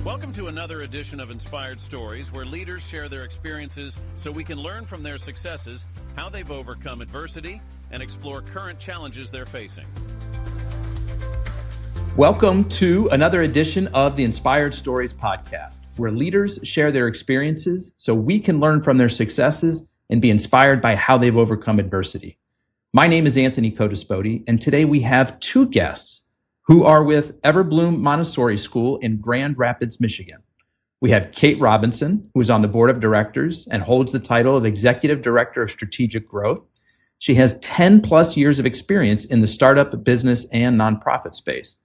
Welcome to another edition of Inspired Stories, where leaders share their experiences so we can learn from their successes, how they've overcome adversity, and explore current challenges they're facing. Welcome to another edition of the Inspired Stories podcast, where leaders share their experiences so we can learn from their successes and be inspired by how they've overcome adversity. My name is Anthony Codispoti, and today we have two guests who are with Everbloom Montessori School in Grand Rapids, Michigan. We have Kate Robinson, who is on the board of directors and holds the title of Executive Director of Strategic Growth. She has 10 plus years of experience in the startup, business, and nonprofit space.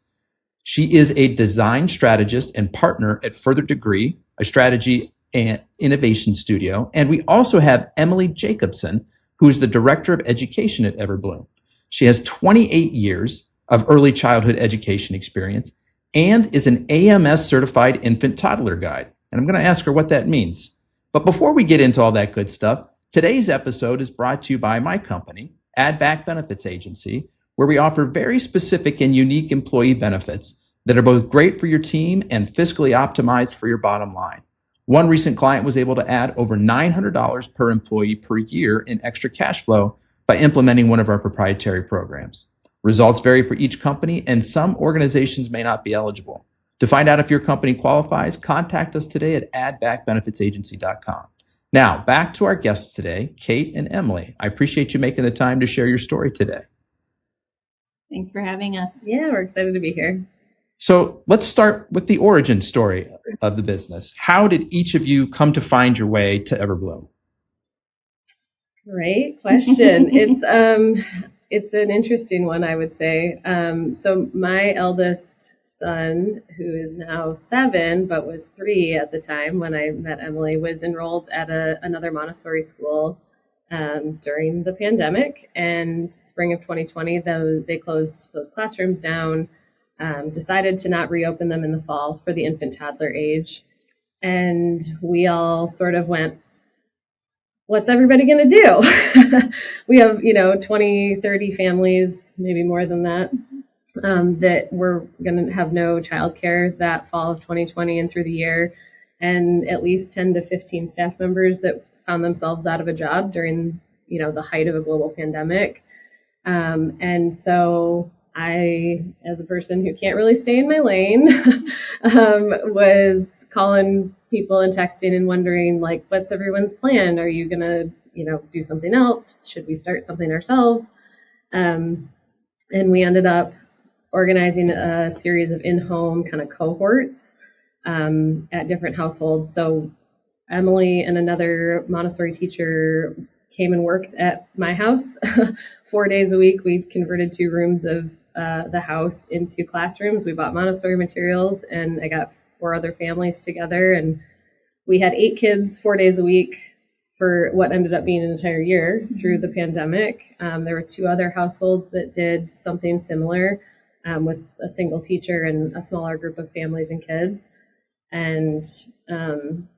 She is a design strategist and partner at Further Degree, a strategy and innovation studio. And we also have Emily Jacobson, who is the Director of Education at Everbloom. She has 28 years of early childhood education experience and is an AMS certified infant toddler guide. And I'm going to ask her what that means. But before we get into all that good stuff, today's episode is brought to you by my company, Add Back Benefits Agency, where we offer very specific and unique employee benefits that are both great for your team and fiscally optimized for your bottom line. One recent client was able to add over $900 per employee per year in extra cash flow by implementing one of our proprietary programs. Results vary for each company, and some organizations may not be eligible. To find out if your company qualifies, contact us today at addbackbenefitsagency.com. Now, back to our guests today, Kate and Emily. I appreciate you making the time to share your story today. Thanks for having us. Yeah, we're excited to be here. So let's start with the origin story of the business. How did each of you come to find your way to Everbloom? Great question. It's an interesting one, I would say. So my eldest son, who is now 7, but was 3 at the time when I met Emily, was enrolled at another Montessori school during the pandemic. And spring of 2020, though, they closed those classrooms down, decided to not reopen them in the fall for the infant toddler age. And we all sort of went, what's everybody going to do? We have, 20, 30 families, maybe more than that, that were going to have no childcare that fall of 2020 and through the year, and at least 10 to 15 staff members that found themselves out of a job during, the height of a global pandemic. And so I, as a person who can't really stay in my lane, was calling people and texting and wondering, like, what's everyone's plan? Are you going to, do something else? Should we start something ourselves? And we ended up organizing a series of in-home kind of cohorts at different households. So Emily and another Montessori teacher came and worked at my house 4 days a week. We converted 2 rooms of the house into classrooms. We bought Montessori materials, and I got 4 other families together, and we had 8 kids 4 days a week for what ended up being an entire year through the pandemic. There were 2 other households that did something similar with a single teacher and a smaller group of families and kids. And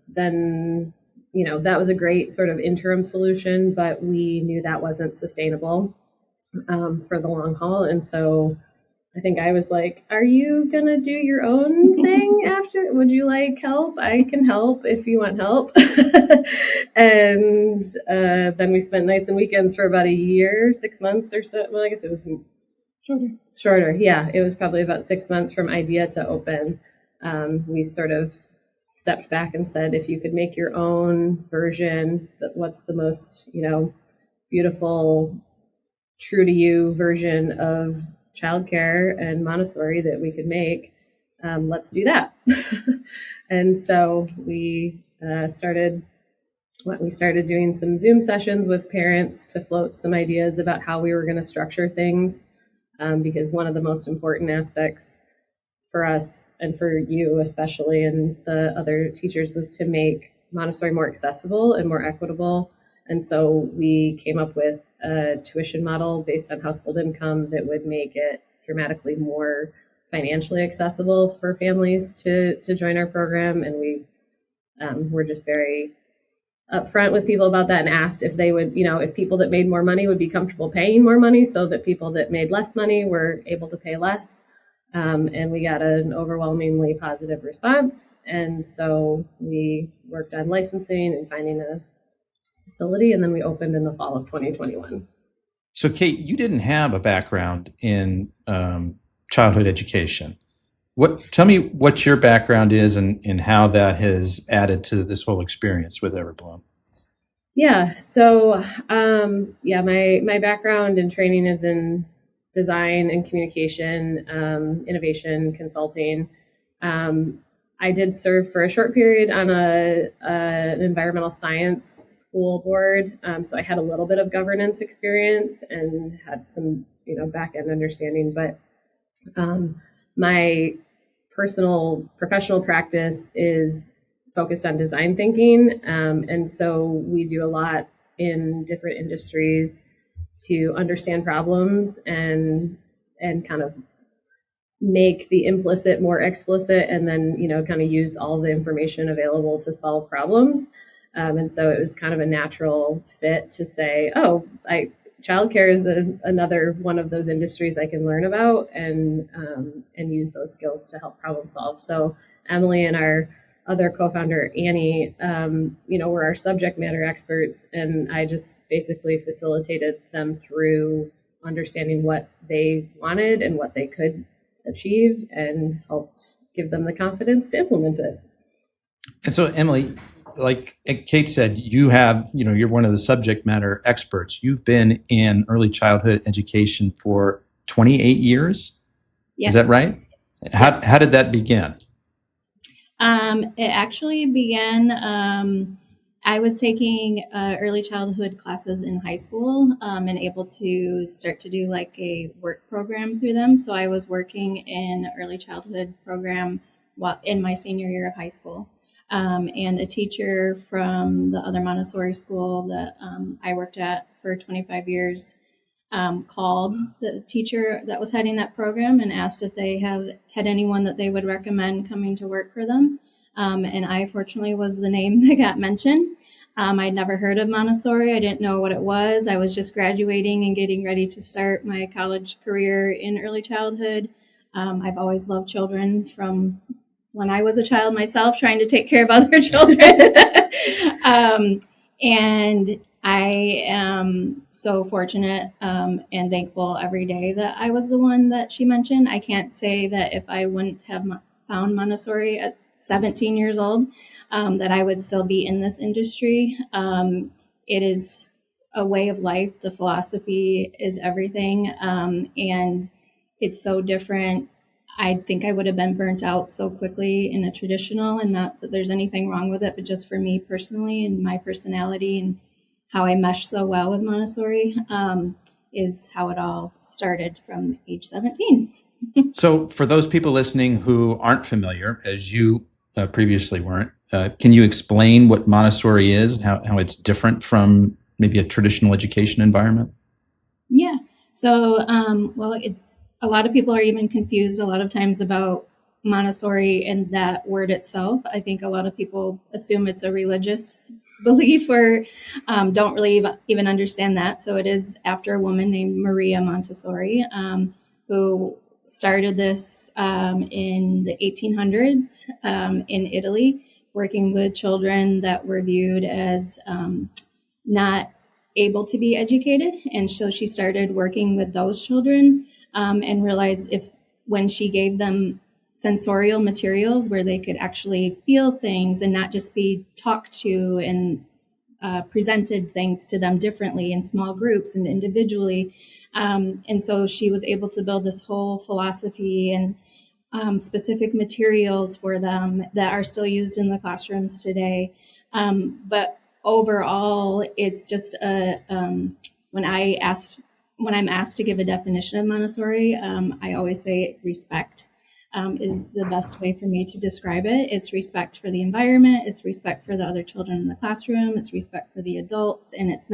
then, that was a great sort of interim solution, but we knew that wasn't sustainable for the long haul. And so I think I was like, are you going to do your own thing after? Would you like help? I can help if you want help. And then we spent nights and weekends for about a year, 6 months or so. Well, I guess it was shorter. Yeah, it was probably about 6 months from idea to open. We sort of stepped back and said, if you could make your own version, what's the most, beautiful, true to you version of childcare and Montessori that we could make, let's do that. And so we started doing some Zoom sessions with parents to float some ideas about how we were going to structure things, because one of the most important aspects for us and for you especially and the other teachers was to make Montessori more accessible and more equitable. And so we came up with a tuition model based on household income that would make it dramatically more financially accessible for families to join our program. And we were just very upfront with people about that and asked if they would, if people that made more money would be comfortable paying more money so that people that made less money were able to pay less. And we got an overwhelmingly positive response. And so we worked on licensing and finding a facility, and then we opened in the fall of 2021. So, Kate, you didn't have a background in childhood education. Tell me what your background is and how that has added to this whole experience with Everbloom. Yeah. So, my background and training is in design and communication, innovation, consulting. I did serve for a short period on an environmental science school board. So I had a little bit of governance experience and had some, back end understanding, but my personal professional practice is focused on design thinking. And so we do a lot in different industries to understand problems and kind of make the implicit more explicit, and then, kind of use all the information available to solve problems. And so it was kind of a natural fit to say, childcare is another one of those industries I can learn about and use those skills to help problem solve. So Emily and our other co-founder, Annie, were our subject matter experts, and I just basically facilitated them through understanding what they wanted and what they could achieve and helped give them the confidence to implement it. And so, Emily, like Kate said, you're one of the subject matter experts. You've been in early childhood education for 28 years. Yes. Is that right? How did that begin? It actually began, I was taking early childhood classes in high school and able to start to do like a work program through them. So I was working in early childhood program in my senior year of high school. And a teacher from the other Montessori school that I worked at for 25 years called the teacher that was heading that program and asked if they had anyone that they would recommend coming to work for them. And I fortunately was the name that got mentioned. I'd never heard of Montessori. I didn't know what it was. I was just graduating and getting ready to start my college career in early childhood. I've always loved children from when I was a child myself, trying to take care of other children. And I am so fortunate and thankful every day that I was the one that she mentioned. I can't say that if I wouldn't have found Montessori at 17 years old, that I would still be in this industry. It is a way of life. The philosophy is everything. And it's so different. I think I would have been burnt out so quickly in a traditional, and not that there's anything wrong with it, but just for me personally and my personality and how I mesh so well with Montessori is how it all started from age 17. So for those people listening who aren't familiar, as you previously weren't, can you explain what Montessori is, how it's different from maybe a traditional education environment? Yeah. So, it's a lot of people are even confused a lot of times about Montessori and that word itself. I think a lot of people assume it's a religious belief or don't really even understand that. So it is after a woman named Maria Montessori, who started this in the 1800s in Italy, working with children that were viewed as not able to be educated. And so she started working with those children and realized when she gave them sensorial materials where they could actually feel things and not just be talked to and presented things to them differently in small groups and individually. And so she was able to build this whole philosophy and specific materials for them that are still used in the classrooms today. But overall, it's just when I'm asked to give a definition of Montessori, I always say respect is the best way for me to describe it. It's respect for the environment, it's respect for the other children in the classroom, it's respect for the adults, and it's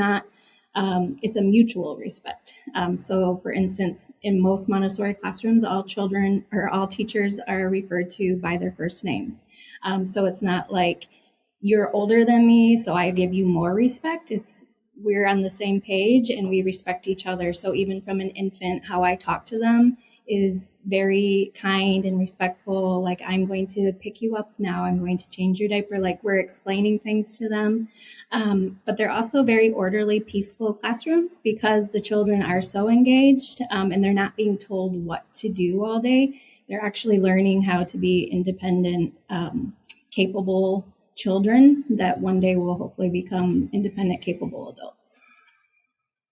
a mutual respect. So for instance, in most Montessori classrooms, all children or all teachers are referred to by their first names. So it's not like you're older than me, so I give you more respect. We're on the same page and we respect each other. So even from an infant, how I talk to them is very kind and respectful. Like, I'm going to pick you up now. I'm going to change your diaper. Like, we're explaining things to them. But they're also very orderly, peaceful classrooms because the children are so engaged, and they're not being told what to do all day. They're actually learning how to be independent, capable children that one day will hopefully become independent, capable adults.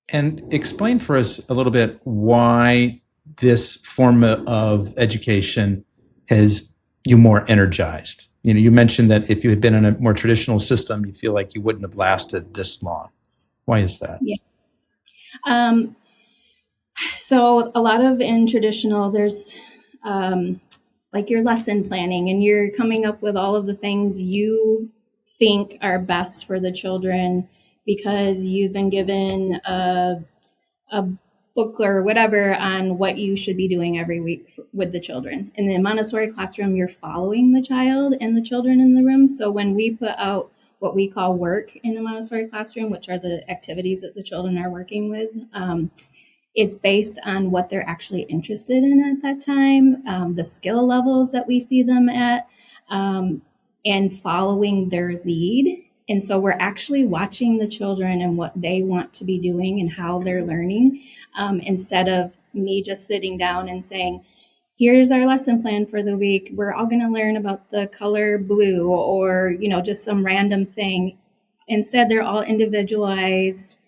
And explain for us a little bit why this form of education has you more energized. You know, you mentioned that if you had been in a more traditional system, you feel like you wouldn't have lasted this long. Why is that? Yeah. So a lot of in traditional, there's like your lesson planning, and you're coming up with all of the things you think are best for the children because you've been given a booklet or whatever on what you should be doing every week with the children. In the Montessori classroom, you're following the child and the children in the room. So when we put out what we call work in the Montessori classroom, which are the activities that the children are working with, it's based on what they're actually interested in at that time, the skill levels that we see them at, and following their lead. And so we're actually watching the children and what they want to be doing and how they're learning, instead of me just sitting down and saying, here's our lesson plan for the week. We're all going to learn about the color blue, or, just some random thing. Instead, they're all individualized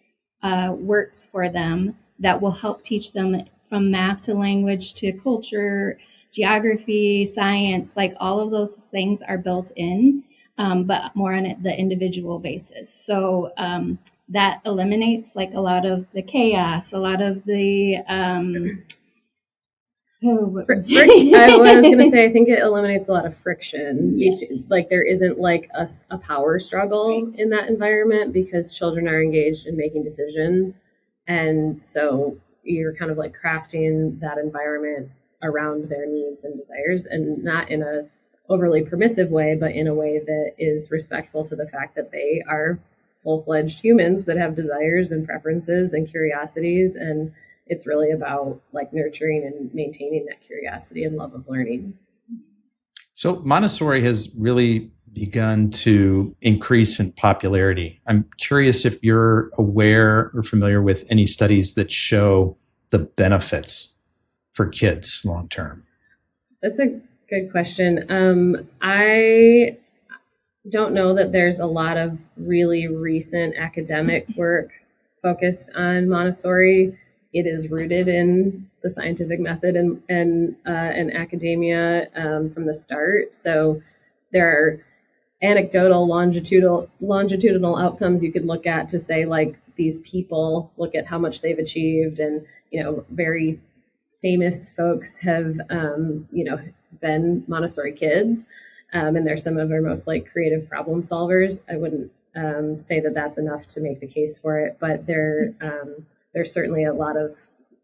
works for them that will help teach them from math to language to culture, geography, science. Like, all of those things are built in, but more on the individual basis. So that eliminates like a lot of the chaos, a lot of the what I was going to say, I think it eliminates a lot of friction. Yes. Like, there isn't like a power struggle in that environment because children are engaged in making decisions. And so you're kind of like crafting that environment around their needs and desires, and not in a overly permissive way, but in a way that is respectful to the fact that they are full-fledged humans that have desires and preferences and curiosities. And it's really about like nurturing and maintaining that curiosity and love of learning. So Montessori has really begun to increase in popularity. I'm curious if you're aware or familiar with any studies that show the benefits for kids long term. That's a good question. I don't know that there's a lot of really recent academic work focused on Montessori. It is rooted in the scientific method and academia from the start. So there are anecdotal, longitudinal outcomes you could look at to say, like, these people, look at how much they've achieved, and very famous folks have been Montessori kids, and they're some of our most like creative problem solvers. I wouldn't say that that's enough to make the case for it, but there's certainly a lot of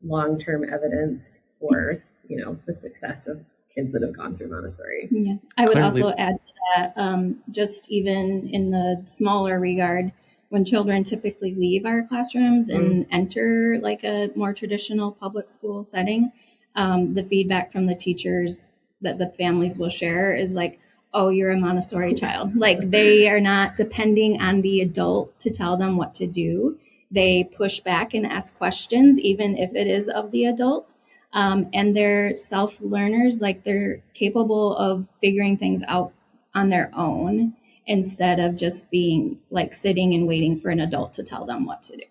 long-term evidence for the success of kids that have gone through Montessori. Yeah, I would also add to that, just even in the smaller regard, when children typically leave our classrooms and enter like a more traditional public school setting, the feedback from the teachers that the families will share is like, oh, you're a Montessori child. Like, they are not depending on the adult to tell them what to do. They push back and ask questions, even if it is of the adult. And they're self-learners, like they're capable of figuring things out on their own instead of just being like sitting and waiting for an adult to tell them what to do.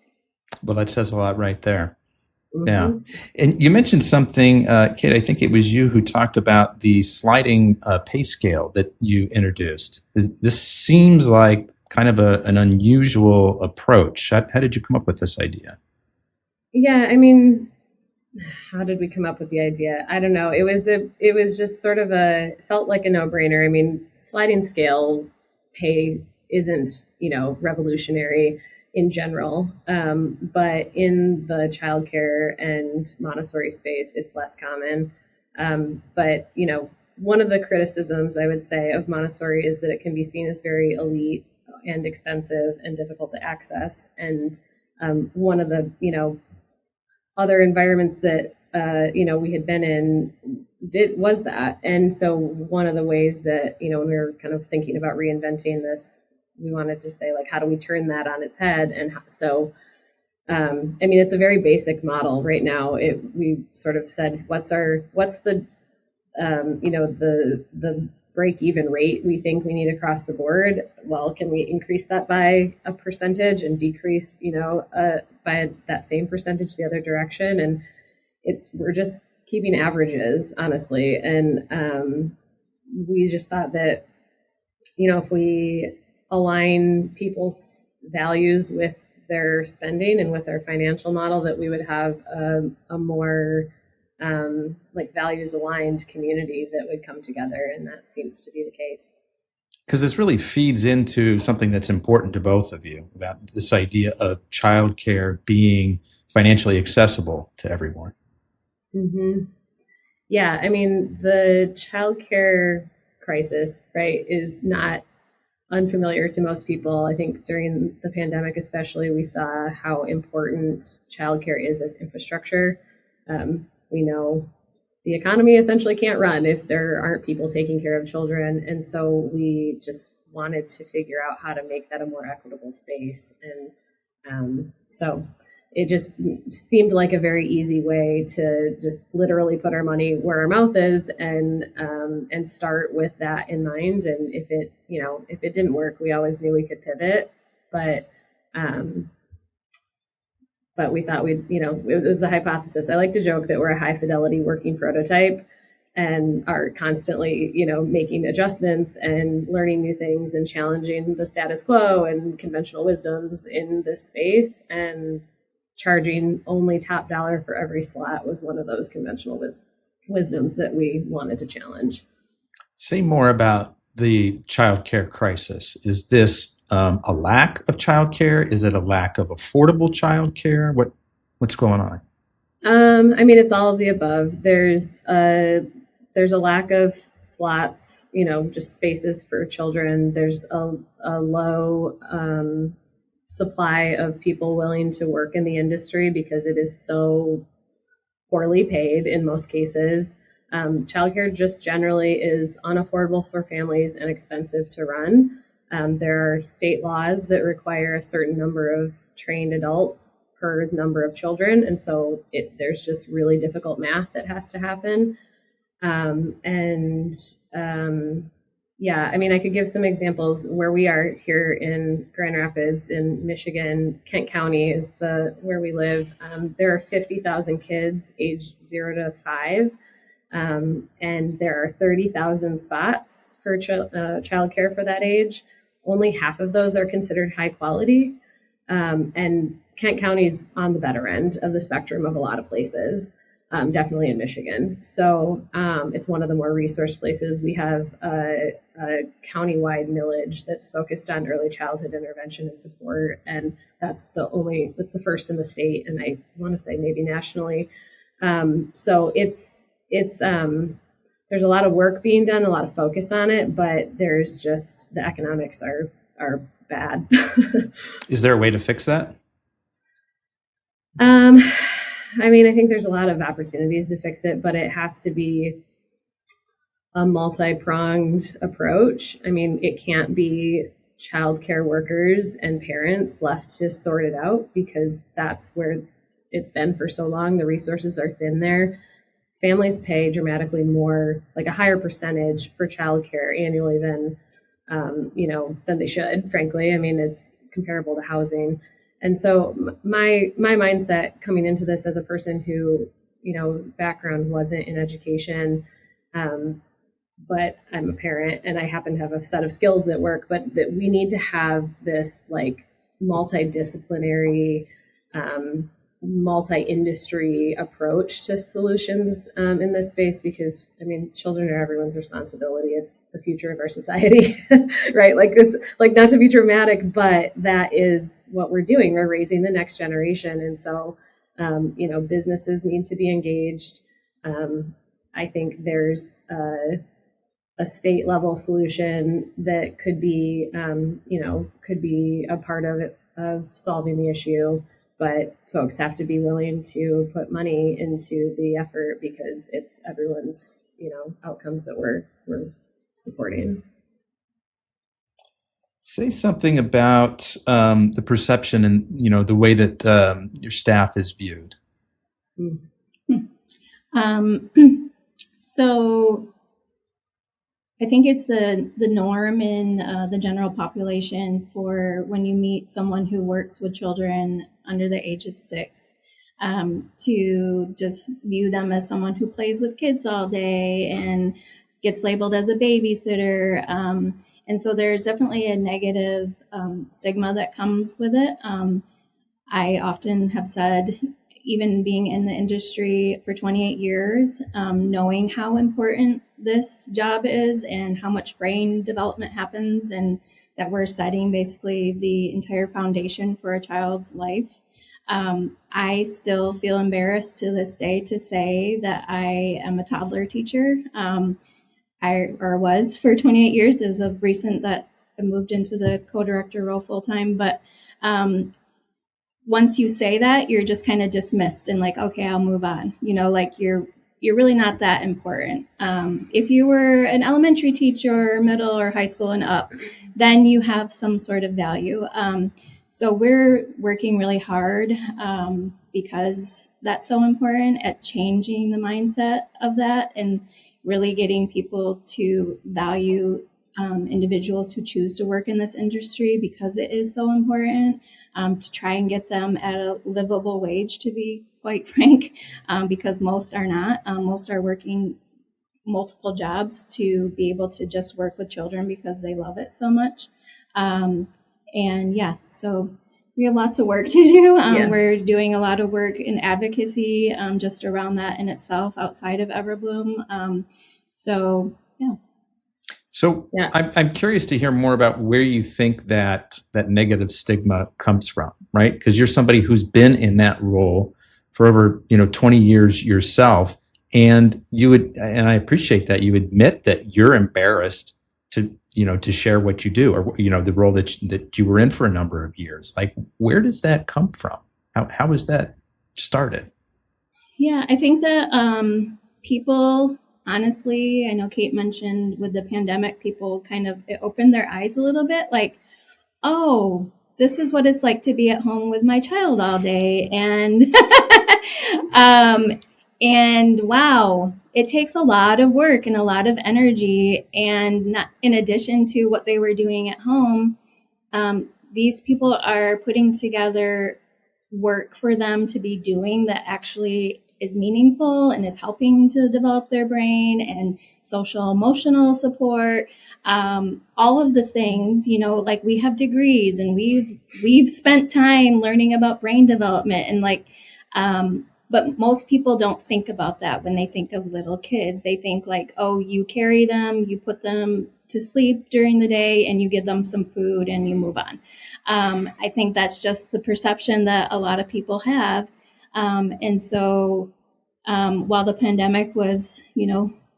Well, that says a lot right there. Yeah. And you mentioned something, Kate, I think it was you who talked about the sliding pay scale that you introduced. This seems like kind of an unusual approach. How did you come up with this idea? Yeah, I mean, how did we come up with the idea? I don't know. It was just sort of felt like a no-brainer. I mean, sliding scale pay isn't, revolutionary in general. But in the childcare and Montessori space, it's less common. But, one of the criticisms I would say of Montessori is that it can be seen as very elite and expensive and difficult to access. And one of the, other environments that we had been in was that. And so one of the ways that, when we were kind of thinking about reinventing this, we wanted to say, like, how do we turn that on its head? And it's a very basic model right now. We sort of said, what's the break-even rate we think we need across the board? Well, can we increase that by a percentage and decrease, by that same percentage the other direction? And we're just keeping averages, honestly. And we just thought that, if we align people's values with their spending and with their financial model, that we would have a more values aligned community that would come together. And that seems to be the case. Because this really feeds into something that's important to both of you about this idea of childcare being financially accessible to everyone. Mm-hmm. Yeah. The childcare crisis, right, is not unfamiliar to most people. I think during the pandemic, especially, we saw how important childcare is as infrastructure. We know the economy essentially can't run if there aren't people taking care of children. And so we just wanted to figure out how to make that a more equitable space. And so it just seemed like a very easy way to just literally put our money where our mouth is and start with that in mind. And if it didn't work, we always knew we could pivot. But we thought it was a hypothesis. I like to joke that we're a high fidelity working prototype and are constantly, making adjustments and learning new things and challenging the status quo and conventional wisdoms in this space. And charging only top dollar for every slot was one of those conventional wisdoms that we wanted to challenge. Say more about the childcare crisis. Is this a lack of childcare? Is it a lack of affordable childcare? What's going on? It's all of the above. There's a lack of slots, just spaces for children. There's a low supply of people willing to work in the industry because it is so poorly paid in most cases. Childcare just generally is unaffordable for families and expensive to run. There are state laws that require a certain number of trained adults per number of children. And so there's just really difficult math that has to happen. I could give some examples where we are here in Grand Rapids in Michigan. Kent County is where we live. There are 50,000 kids aged 0 to 5. And there are 30,000 spots for childcare for that age. Only half of those are considered high quality. And Kent County is on the better end of the spectrum of a lot of places. Definitely in Michigan. So it's one of the more resourced places. We have a countywide millage that's focused on early childhood intervention and support. And that's the first in the state. And I want to say maybe nationally. So it's there's a lot of work being done, a lot of focus on it, but there's just the economics are bad. Is there a way to fix that? I think there's a lot of opportunities to fix it, but it has to be a multi-pronged approach. It can't be childcare workers and parents left to sort it out because that's where it's been for so long. The resources are thin there. Families pay dramatically more, like a higher percentage for childcare annually than they should, frankly. It's comparable to housing. And so my mindset coming into this as a person who, background wasn't in education, but I'm a parent and I happen to have a set of skills that work, but that we need to have this like multidisciplinary, multi-industry approach to solutions in this space because, children are everyone's responsibility. It's the future of our society, right? It's not to be dramatic, but that is what we're doing. We're raising the next generation. And so, businesses need to be engaged. I think there's a state level solution that could be a part of solving the issue. but folks have to be willing to put money into the effort because it's everyone's, outcomes that we're supporting. Say something about the perception and, the way that your staff is viewed. So I think it's the norm in the general population for when you meet someone who works with children under the age of 6, to just view them as someone who plays with kids all day and gets labeled as a babysitter. And so there's definitely a negative stigma that comes with it. I often have said, even being in the industry for 28 years, knowing how important this job is and how much brain development happens, and that we're setting basically the entire foundation for a child's life. I still feel embarrassed to this day to say that I am a toddler teacher. I was for 28 years, as of recent that I moved into the co-director role full time. But once you say that, you're just kind of dismissed and like, okay, I'll move on. Like you're really not that important. If you were an elementary teacher, middle or high school and up, then you have some sort of value. So we're working really hard because that's so important at changing the mindset of that and really getting people to value individuals who choose to work in this industry, because it is so important, to try and get them at a livable wage, to be quite frank, because most are not. Most are working multiple jobs to be able to just work with children because they love it so much. So we have lots of work to do. We're doing a lot of work in advocacy just around that in itself outside of Everbloom. I'm curious to hear more about where you think that negative stigma comes from, right? Because you're somebody who's been in that role for over 20 years yourself, and I appreciate that you admit that you're embarrassed to share what you do, or the role that you were in for a number of years. Like, where does that come from? How was that started? Yeah, I think that people, honestly, I know Kate mentioned with the pandemic, people it opened their eyes a little bit, like, oh, this is what it's like to be at home with my child all day. And and wow, it takes a lot of work and a lot of energy. And not, in addition to what they were doing at home, these people are putting together work for them to be doing that actually is meaningful and is helping to develop their brain, and social emotional support, all of the things, like we have degrees and we've spent time learning about brain development, and but most people don't think about that when they think of little kids. They think like, oh, you carry them, you put them to sleep during the day, and you give them some food and you move on. I think that's just the perception that a lot of people have. And so while the pandemic was,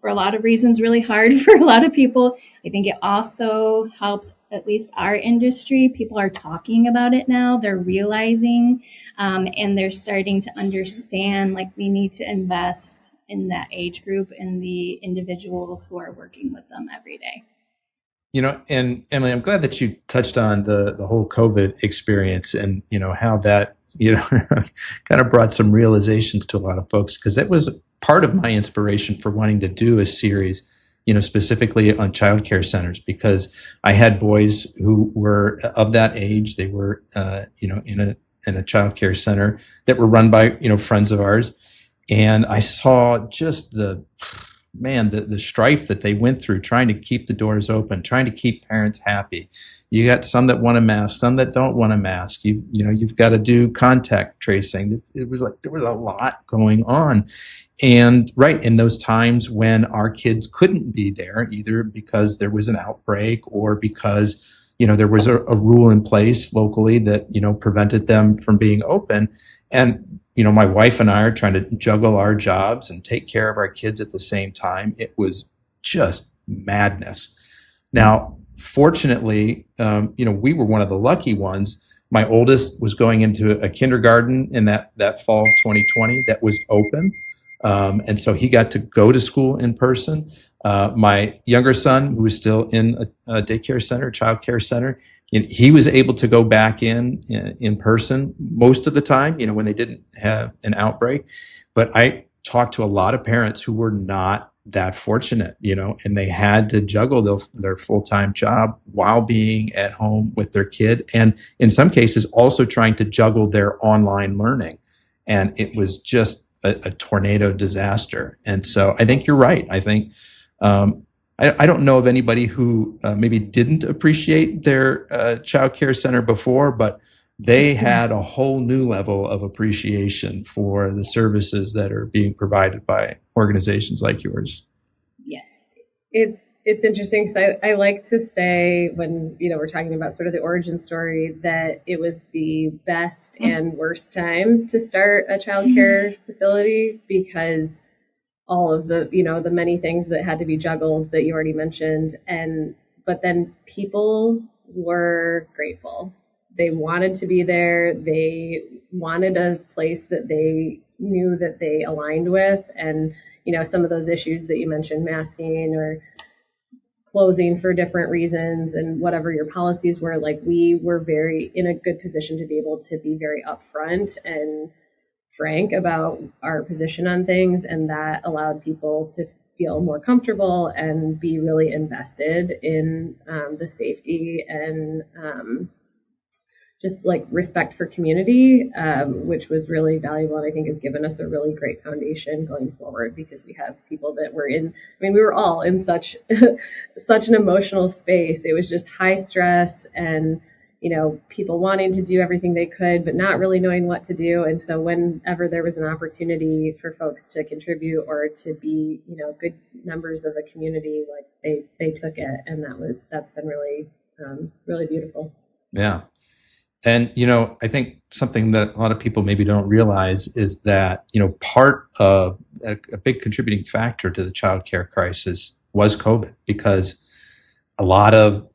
for a lot of reasons, really hard for a lot of people, I think it also helped at least our industry. People are talking about it now. They're realizing, and they're starting to understand, like, we need to invest in that age group and the individuals who are working with them every day. And Emily, I'm glad that you touched on the whole COVID experience and, how that, kind of brought some realizations to a lot of folks, because that was part of my inspiration for wanting to do a series, specifically on childcare centers, because I had boys who were of that age. They were, in a childcare center that were run by, friends of ours. And I saw just the strife that they went through trying to keep the doors open, trying to keep parents happy. You got some that want a mask, some that don't want a mask. You've got to do contact tracing. It was like there was a lot going on. And right in those times when our kids couldn't be there, either because there was an outbreak or because, there was a rule in place locally that, prevented them from being open. And, my wife and I are trying to juggle our jobs and take care of our kids at the same time. It was just madness. Now, fortunately, we were one of the lucky ones My oldest was going into a kindergarten in that fall of 2020 that was open. And so he got to go to school in person. My younger son, who was still in a daycare center, childcare center, he was able to go back in person most of the time, when they didn't have an outbreak. But I talked to a lot of parents who were not that fortunate, and they had to juggle their full-time job while being at home with their kid. And in some cases, also trying to juggle their online learning. And it was just a tornado disaster. And so I think you're right. I think, I don't know of anybody who maybe didn't appreciate their child care center before, but they had a whole new level of appreciation for the services that are being provided by organizations like yours. Yes, it's interesting because I like to say when we're talking about sort of the origin story that it was the best and worst time to start a child care facility, because all of the the many things that had to be juggled that you already mentioned, but then people were grateful. They wanted to be there. They wanted a place that they knew that they aligned with. And, some of those issues that you mentioned, masking or closing for different reasons and whatever your policies were, like we were very in a good position to be able to be very upfront and frank about our position on things. And that allowed people to feel more comfortable and be really invested in the safety and just like respect for community, which was really valuable. And I think has given us a really great foundation going forward, because we have people that were we were all in such an emotional space. It was just high stress and, people wanting to do everything they could, but not really knowing what to do. And so whenever there was an opportunity for folks to contribute or to be, good members of a community, like they took it. And that's been really, really beautiful. Yeah. And, I think something that a lot of people maybe don't realize is that, part of a big contributing factor to the childcare crisis was COVID, because a lot of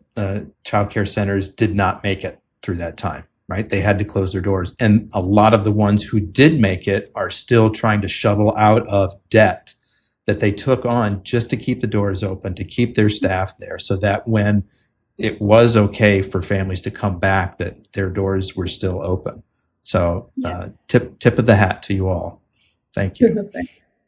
childcare centers did not make it through that time, right? They had to close their doors. And a lot of the ones who did make it are still trying to shovel out of debt that they took on just to keep the doors open, to keep their staff there, so that when it was okay for families to come back, that their doors were still open. So tip of the hat to you all. Thank you.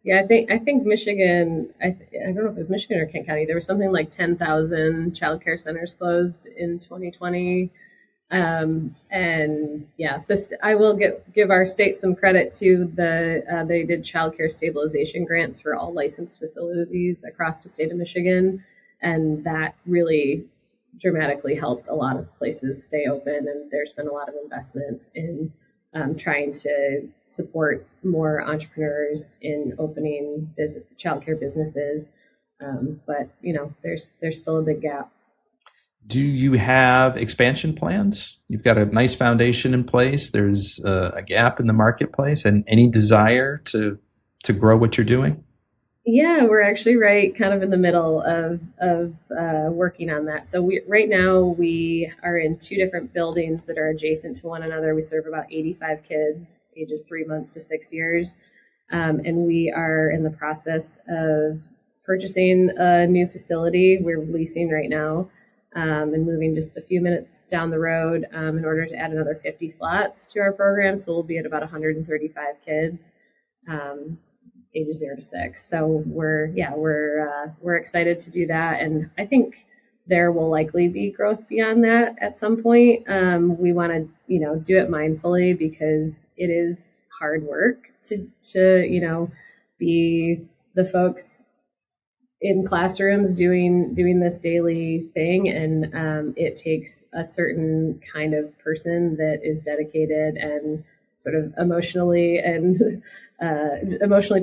Yeah, I think Michigan, I don't know if it was Michigan or Kent County, there was something like 10,000 childcare centers closed in 2020. And yeah, I will give our state some credit to they did childcare stabilization grants for all licensed facilities across the state of Michigan. And that really dramatically helped a lot of places stay open. And there's been a lot of investment in trying to support more entrepreneurs in opening childcare businesses. But there's still a big gap. Do you have expansion plans? You've got a nice foundation in place. There's a gap in the marketplace, and any desire to grow what you're doing? Yeah, we're actually right kind of in the middle of working on that. So right now we are in two different buildings that are adjacent to one another. We serve about 85 kids, ages 3 months to 6 years. And we are in the process of purchasing a new facility. We're leasing right now and moving just a few minutes down the road in order to add another 50 slots to our program. So we'll be at about 135 kids. Ages 0 to 6. So we're excited to do that. And I think there will likely be growth beyond that at some point. We want to, do it mindfully, because it is hard work to be the folks in classrooms doing this daily thing. And it takes a certain kind of person that is dedicated and sort of emotionally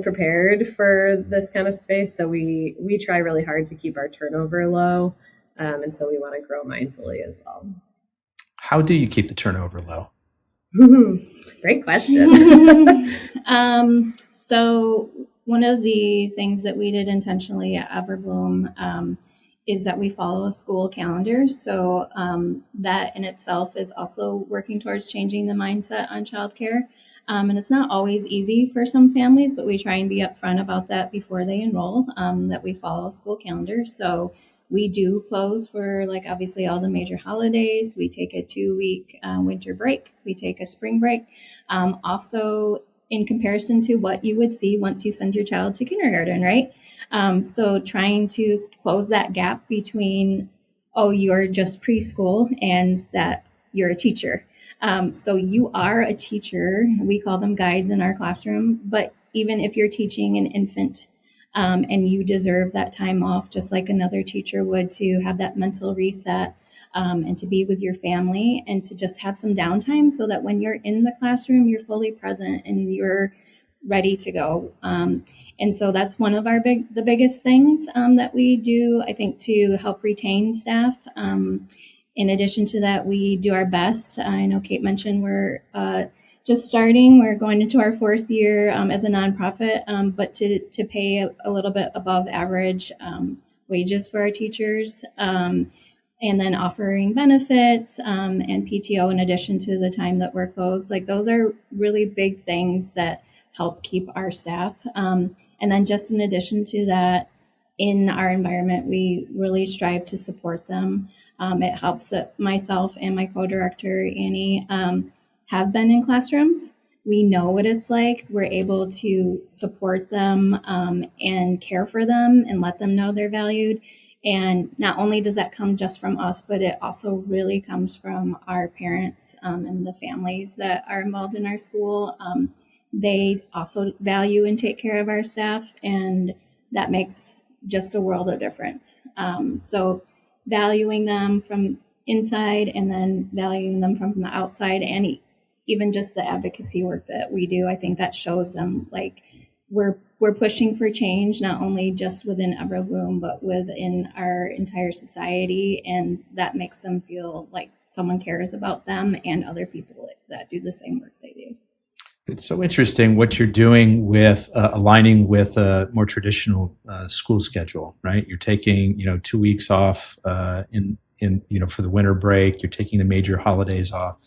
prepared for this kind of space. So we try really hard to keep our turnover low. And so we want to grow mindfully as well. How do you keep the turnover low? Great question. So one of the things that we did intentionally at Everbloom is that we follow a school calendar. So that in itself is also working towards changing the mindset on childcare. And it's not always easy for some families, but we try and be upfront about that before they enroll, that we follow a school calendar. So we do close for, like, obviously all the major holidays. We take a 2-week winter break. We take a spring break. Also, in comparison to what you would see once you send your child to kindergarten, right? So trying to close that gap between, oh, you're just preschool and that you're a teacher. So you are a teacher. We call them guides in our classroom. But even if you're teaching an infant, and you deserve that time off, just like another teacher would, to have that mental reset, and to be with your family and to just have some downtime so that when you're in the classroom, you're fully present and you're ready to go. And so that's one of the biggest things that we do, I think, to help retain staff. In addition to that, we do our best. I know Kate mentioned we're just starting. We're going into our 4th year as a nonprofit, but to pay a little bit above average wages for our teachers, and then offering benefits and PTO in addition to the time that we're closed. Like, those are really big things that help keep our staff. And then just in addition to that, in our environment, we really strive to support them. It helps that myself and my co-director, Annie, have been in classrooms. We know what it's like. We're able to support them and care for them and let them know they're valued. And not only does that come just from us, but it also really comes from our parents and the families that are involved in our school. They also value and take care of our staff, and that makes just a world of difference. So valuing them from inside and then valuing them from the outside, and even just the advocacy work that we do, I think that shows them, like, we're pushing for change, not only just within Everbloom, but within our entire society. And that makes them feel like someone cares about them and other people that do the same work they do. It's so interesting what you're doing with aligning with a more traditional school schedule, right? You're taking, 2 weeks off in for the winter break. You're taking the major holidays off.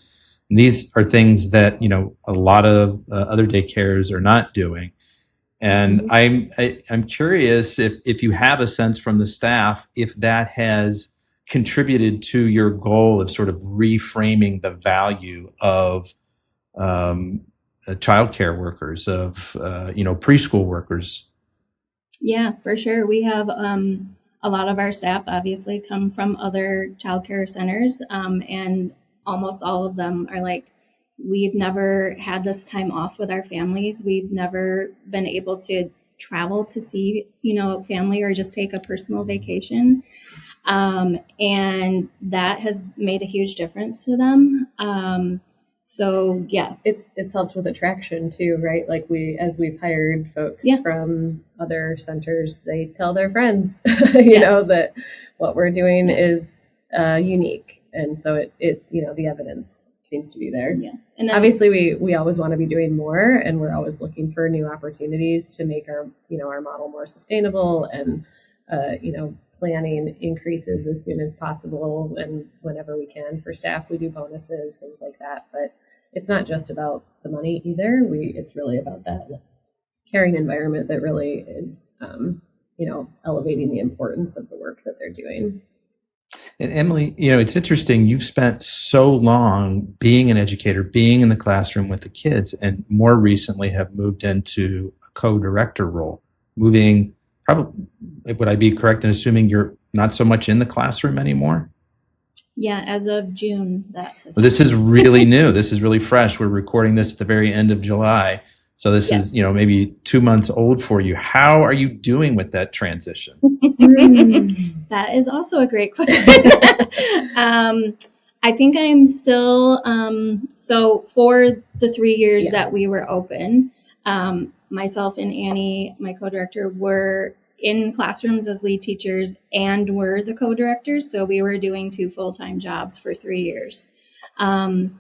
And these are things that, a lot of other daycares are not doing. And I'm curious if you have a sense from the staff, if that has contributed to your goal of sort of reframing the value of childcare workers, of preschool workers. Yeah, for sure. We have a lot of our staff obviously come from other childcare centers, and almost all of them are like, we've never had this time off with our families. We've never been able to travel to see, family or just take a personal vacation. And that has made a huge difference to them. So yeah, it's helped with attraction too, right? Like as we've hired folks from other centers, they tell their friends, that what we're doing is unique. And so it the evidence seems to be there. Yeah. And then, obviously we always want to be doing more, and we're always looking for new opportunities to make our model more sustainable, and planning increases as soon as possible and whenever we can for staff. We do bonuses, things like that, but it's not just about the money either. It's really about that caring environment that really is elevating the importance of the work that they're doing. And Emily, it's interesting. You've spent so long being an educator, being in the classroom with the kids, and more recently have moved into a co-director role, moving, probably, would I be correct in assuming you're not so much in the classroom anymore? Yeah, as of June. This is really new. This is really fresh. We're recording this at the very end of July. So this is, maybe 2 months old for you. How are you doing with that transition? That is also a great question. I think I'm still, so for the 3 years that we were open, myself and Annie, my co-director, were in classrooms as lead teachers and were the co-directors. So we were doing 2 full-time jobs for 3 years. And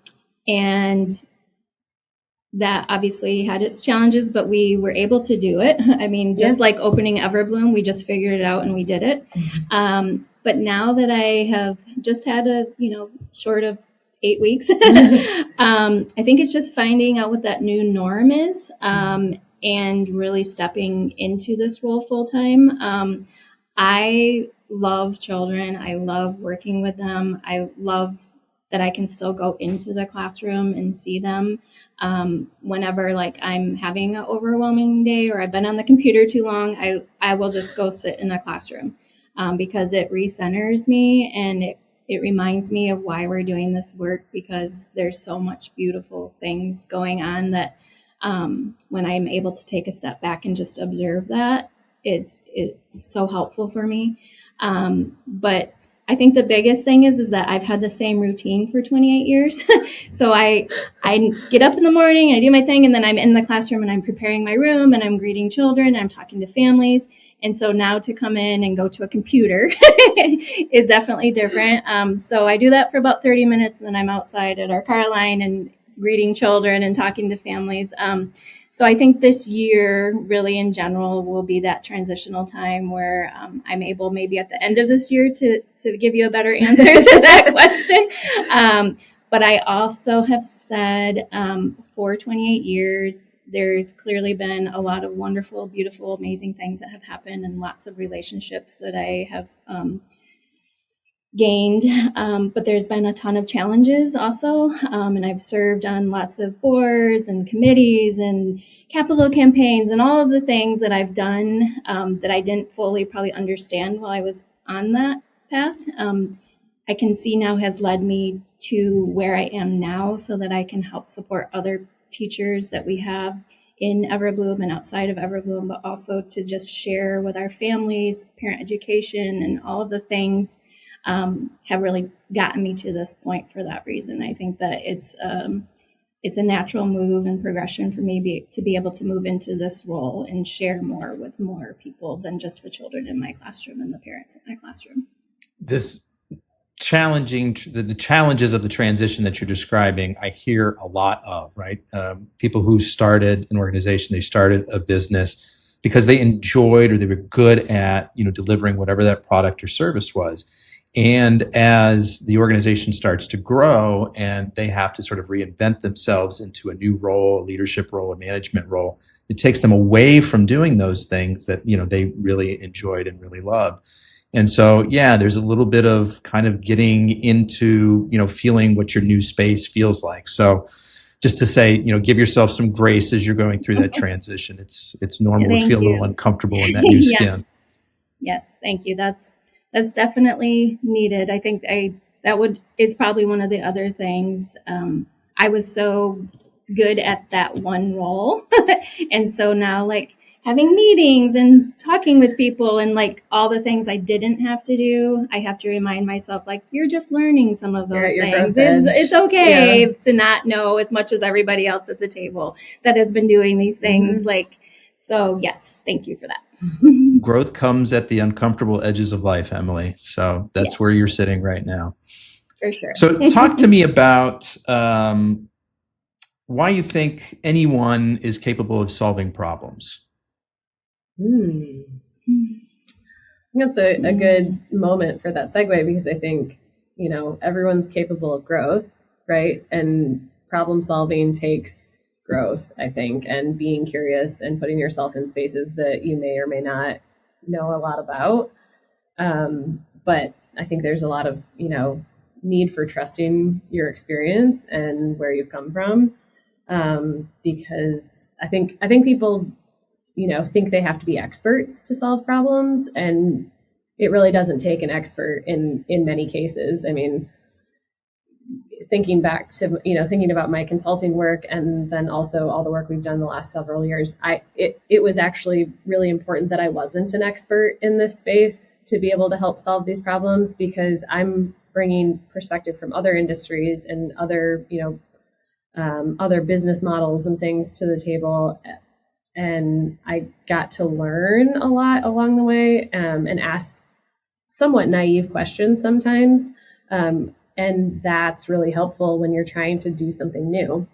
that obviously had its challenges, but we were able to do it. I mean, just like opening Everbloom, we just figured it out and we did it. But now that I have just had a, short of 8 weeks, I think it's just finding out what that new norm is, and really stepping into this role full time. I love children. I love working with them. I love that I can still go into the classroom and see them. Whenever like I'm having an overwhelming day or I've been on the computer too long, I will just go sit in a classroom, because it recenters me and it reminds me of why we're doing this work, because there's so much beautiful things going on that when I'm able to take a step back and just observe that, it's so helpful for me. But I think the biggest thing is that I've had the same routine for 28 years. So I get up in the morning, I do my thing, and then I'm in the classroom and I'm preparing my room and I'm greeting children, I'm talking to families. And so now to come in and go to a computer is definitely different. So I do that for about 30 minutes and then I'm outside at our car line and greeting children and talking to families. So I think this year, really in general, will be that transitional time where I'm able maybe at the end of this year to give you a better answer to that question. But I also have said for 28 years, there's clearly been a lot of wonderful, beautiful, amazing things that have happened and lots of relationships that I have gained, but there's been a ton of challenges also, and I've served on lots of boards and committees and capital campaigns and all of the things that I've done that I didn't fully probably understand while I was on that path. I can see now has led me to where I am now so that I can help support other teachers that we have in Everbloom and outside of Everbloom, but also to just share with our families, parent education, and all of the things have really gotten me to this point for that reason. I think that it's a natural move and progression for me to be able to move into this role and share more with more people than just the children in my classroom and the parents in my classroom. This the challenges of the transition that you're describing, I hear a lot of, right? People who started an organization, they started a business because they enjoyed or they were good at, delivering whatever that product or service was. And as the organization starts to grow and they have to sort of reinvent themselves into a new role, a leadership role, a management role, it takes them away from doing those things that, they really enjoyed and really loved. And so, there's a little bit of kind of getting into, feeling what your new space feels like. So just to say, give yourself some grace as you're going through that transition. It's normal to feel a little uncomfortable in that new skin. Yes, thank you. That's definitely needed. I think is probably one of the other things. I was so good at that one role. And so now like having meetings and talking with people and like all the things I didn't have to do, I have to remind myself, like, you're just learning some of those things. It's okay to not know as much as everybody else at the table that has been doing these things. Mm-hmm. So yes, thank you for that. Growth comes at the uncomfortable edges of life, Emily. So that's where you're sitting right now. For sure. So talk to me about why you think anyone is capable of solving problems. I think that's a good moment for that segue, because I think, everyone's capable of growth, right? And problem solving takes growth, I think, and being curious and putting yourself in spaces that you may or may not know a lot about. But I think there's a lot of, need for trusting your experience and where you've come from. Because I think people, think they have to be experts to solve problems, and it really doesn't take an expert in many cases. I mean, thinking back to, thinking about my consulting work and then also all the work we've done the last several years, it was actually really important that I wasn't an expert in this space to be able to help solve these problems, because I'm bringing perspective from other industries and other, other business models and things to the table. And I got to learn a lot along the way, and ask somewhat naive questions sometimes. And that's really helpful when you're trying to do something new.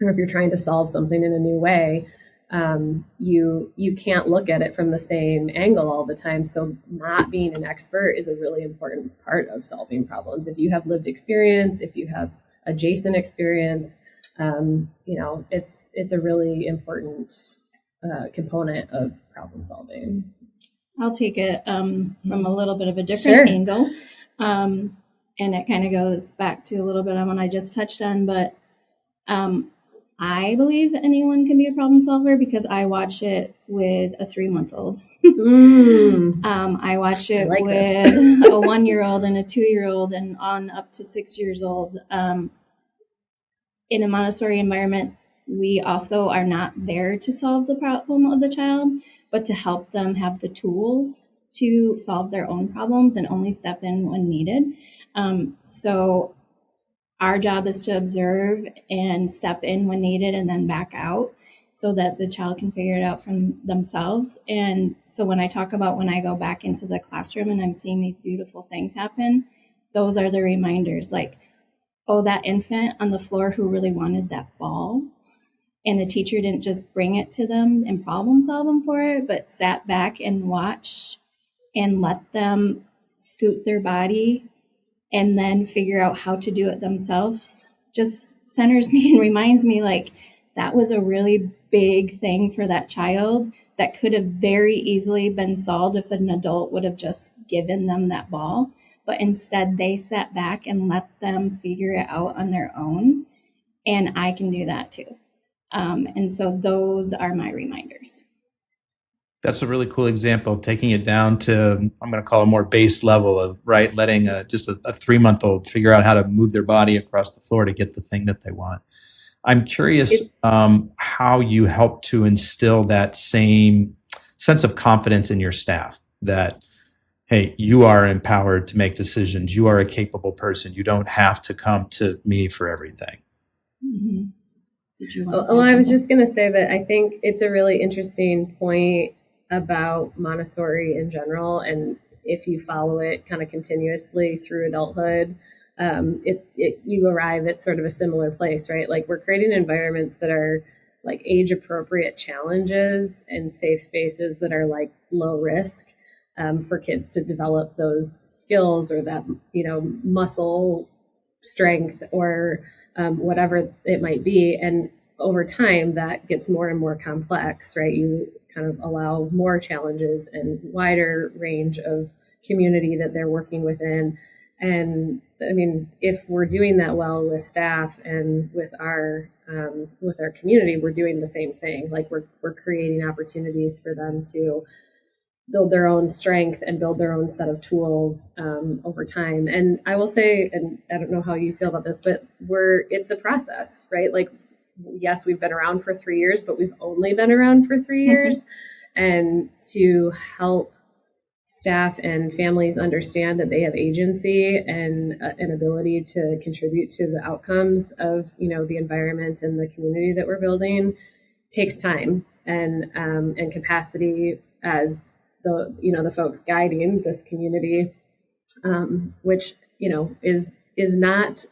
or if you're trying to solve something in a new way, you can't look at it from the same angle all the time. So not being an expert is a really important part of solving problems. If you have lived experience, if you have adjacent experience, it's a really important component of problem solving. I'll take it from a little bit of a different angle. And it kind of goes back to a little bit on what I just touched on, but I believe anyone can be a problem solver because I watch it with a 3-month-old. I watch it with a 1-year-old and a 2-year-old and on up to 6 years old. In a Montessori environment, we also are not there to solve the problem of the child, but to help them have the tools to solve their own problems and only step in when needed. So our job is to observe and step in when needed and then back out so that the child can figure it out from themselves. And so when I talk about when I go back into the classroom and I'm seeing these beautiful things happen, those are the reminders, like, oh, that infant on the floor who really wanted that ball, and the teacher didn't just bring it to them and problem solve them for it, but sat back and watched and let them scoot their body and then figure out how to do it themselves, just centers me and reminds me, like, that was a really big thing for that child that could have very easily been solved if an adult would have just given them that ball. But instead they sat back and let them figure it out on their own. And I can do that too. And so those are my reminders. That's a really cool example, taking it down to, I'm going to call it more base level of, right, letting just a 3-month-old figure out how to move their body across the floor to get the thing that they want. I'm curious how you help to instill that same sense of confidence in your staff that, hey, you are empowered to make decisions. You are a capable person. You don't have to come to me for everything. Mm-hmm. Well, I was just going to say that I think it's a really interesting point about Montessori in general, and if you follow it kind of continuously through adulthood, you arrive at sort of a similar place, right? Like, we're creating environments that are like age appropriate challenges and safe spaces that are like low risk for kids to develop those skills or that, muscle strength or whatever it might be. And over time, that gets more and more complex, right? You kind of allow more challenges and wider range of community that they're working within. And I mean, if we're doing that well with staff and with our community, we're doing the same thing. Like, we're creating opportunities for them to build their own strength and build their own set of tools over time. And I will say, and I don't know how you feel about this, but it's a process, right? Like, yes, we've been around for 3 years, but we've only been around for 3 years. And to help staff and families understand that they have agency and an ability to contribute to the outcomes of, the environment and the community that we're building takes time and capacity as the folks guiding this community, which, is not,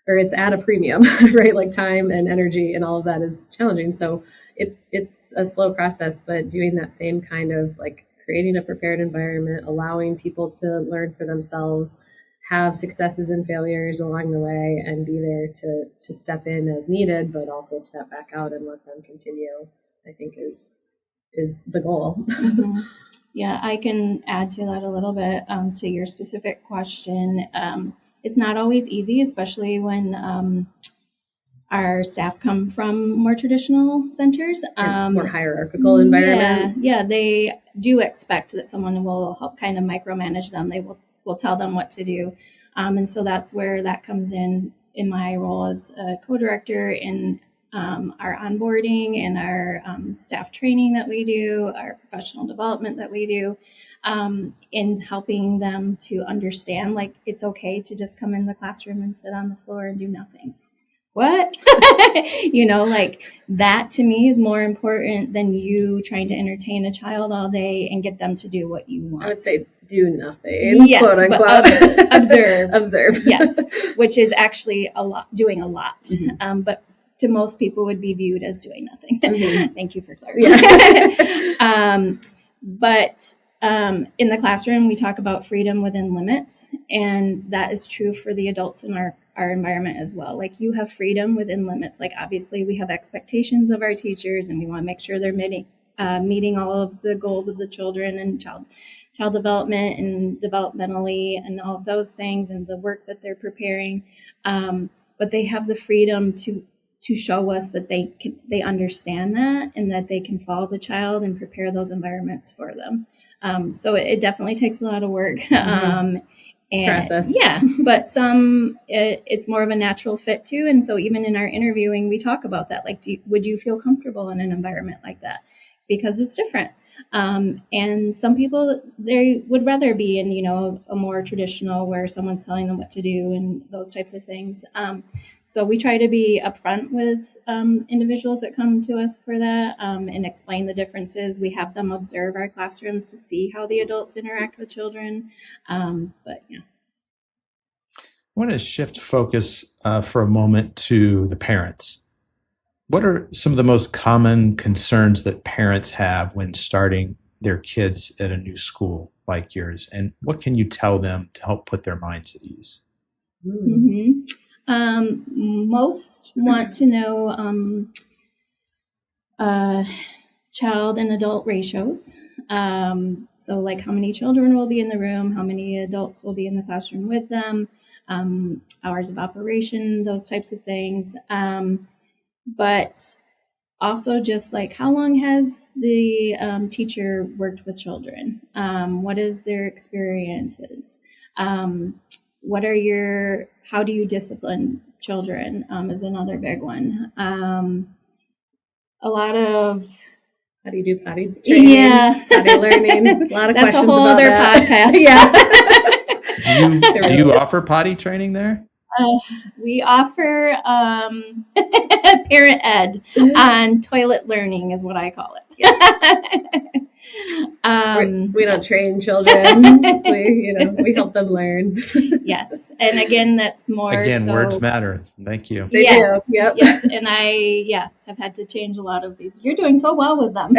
or it's at a premium, right? Like, time and energy and all of that is challenging. So it's a slow process, but doing that same kind of like creating a prepared environment, allowing people to learn for themselves, have successes and failures along the way, and be there to step in as needed, but also step back out and let them continue, I think is the goal. Mm-hmm. Yeah, I can add to that a little bit to your specific question. It's not always easy, especially when our staff come from more traditional centers. More hierarchical environments. Yeah, they do expect that someone will help kind of micromanage them. They will tell them what to do. And so that's where that comes in my role as a co-director in our onboarding and our staff training that we do, our professional development that we do, in helping them to understand, like, it's okay to just come in the classroom and sit on the floor and do nothing. What? Like, that to me is more important than you trying to entertain a child all day and get them to do what you want. I would say do nothing, yes, quote unquote. Observe. Observe. Yes, which is actually doing a lot. Mm-hmm. But to most people would be viewed as doing nothing. Mm-hmm. Thank you for clarifying. Yeah. But in the classroom, we talk about freedom within limits, and that is true for the adults in our environment as well. Like, you have freedom within limits. Like, obviously we have expectations of our teachers, and we want to make sure they're meeting all of the goals of the children and child development and developmentally and all of those things and the work that they're preparing. But they have the freedom to show us that they understand that, and that they can follow the child and prepare those environments for them. So it definitely takes a lot of work. Mm-hmm. And process. Yeah, but it's more of a natural fit too. And so even in our interviewing, we talk about that. Like, would you feel comfortable in an environment like that? Because it's different. And some people, they would rather be in, a more traditional where someone's telling them what to do and those types of things. So we try to be upfront with individuals that come to us for that and explain the differences. We have them observe our classrooms to see how the adults interact with children. But yeah. I want to shift focus for a moment to the parents. What are some of the most common concerns that parents have when starting their kids at a new school like yours? And what can you tell them to help put their minds at ease? Mm-hmm. Most want to know child and adult ratios. So like how many children will be in the room, how many adults will be in the classroom with them, hours of operation, those types of things. But also just like, how long has the teacher worked with children? What is their experiences? How do you discipline children is another big one. A lot of, how do you do potty training? Yeah. Potty learning. A lot of That's questions a whole about other that. podcast. Yeah. Do you offer potty training there? We offer parent ed on toilet learning is what I call it. We don't train children. We help them learn. Yes. And again, that's more so, words matter. Thank you. They do. Yep. And I have had to change a lot of these. You're doing so well with them.